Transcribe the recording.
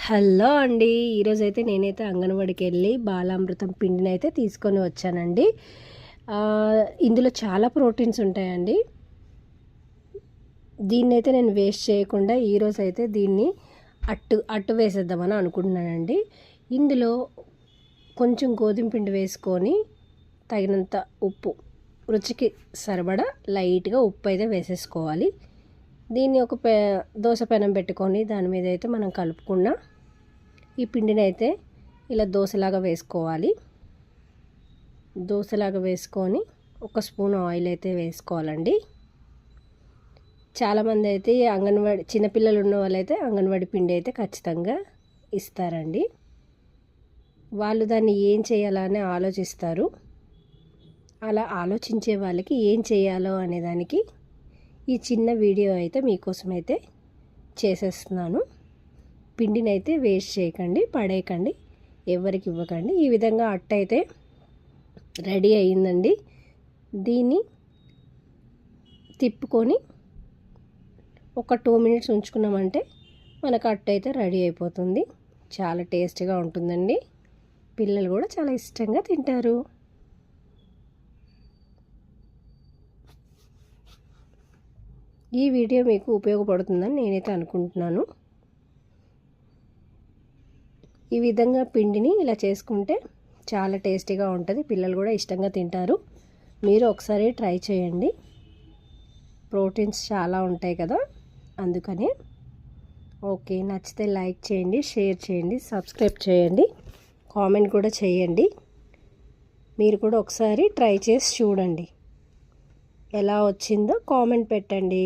Hello అండి. ఈరోజైతే నేనైతే అంగన్వాడికి వెళ్ళి బాలామృతం పిండిని అయితే తీసుకొని వచ్చానండి. ఇందులో చాలా ప్రోటీన్స్ ఉంటాయండి. దీన్నైతే నేను వేస్ట్ చేయకుండా ఈరోజైతే దీన్ని అట్టు వేసేద్దామని అనుకుంటున్నానండి. ఇందులో కొంచెం గోధుమ పిండి వేసుకొని తగినంత ఉప్పు, రుచికి సరిపడా లైట్గా ఉప్పు అయితే వేసేసుకోవాలి. దీన్ని ఒక దోశ పెనం పెట్టుకొని దాని మీద అయితే మనం కలుపుకున్న ఈ పిండిని అయితే ఇలా దోశలాగా వేసుకోవాలి. దోశలాగా వేసుకొని ఒక స్పూన్ ఆయిల్ అయితే వేసుకోవాలండి. చాలామంది అయితే అంగన్వాడి చిన్నపిల్లలు ఉన్న వాళ్ళైతే అంగన్వాడి పిండి అయితే ఖచ్చితంగా ఇస్తారండి. వాళ్ళు దాన్ని ఏం చేయాలని ఆలోచిస్తారు. అలా ఆలోచించే వాళ్ళకి ఏం చేయాలో అనేదానికి ఈ చిన్న వీడియో అయితే మీకోసం అయితే చేసేస్తున్నాను. పిండిని అయితే వేస్ట్ చేయకండి, పడేయకండి, ఎవరికి ఇవ్వకండి. ఈ విధంగా అట్ట అయితే రెడీ అయ్యిందండి. దీన్ని తిప్పుకొని ఒక 2 మినిట్స్ ఉంచుకున్నామంటే మనకు అట్ట అయితే రెడీ అయిపోతుంది. చాలా టేస్ట్గా ఉంటుందండి. పిల్లలు కూడా చాలా ఇష్టంగా తింటారు. ఈ వీడియో మీకు ఉపయోగపడుతుందని నేనైతే అనుకుంటున్నాను. ఈ విధంగా పిండిని ఇలా చేసుకుంటే చాలా టేస్టీగా ఉంటుంది. పిల్లలు కూడా ఇష్టంగా తింటారు. మీరు ఒకసారి ట్రై చేయండి. ప్రోటీన్స్ చాలా ఉంటాయి కదా, అందుకని. ఓకే, నచ్చితే లైక్ చేయండి, షేర్ చేయండి, సబ్స్క్రైబ్ చేయండి, కామెంట్ కూడా చేయండి. మీరు కూడా ఒకసారి ట్రై చేసి చూడండి. ఎలా వచ్చిందో కామెంట్ పెట్టండి.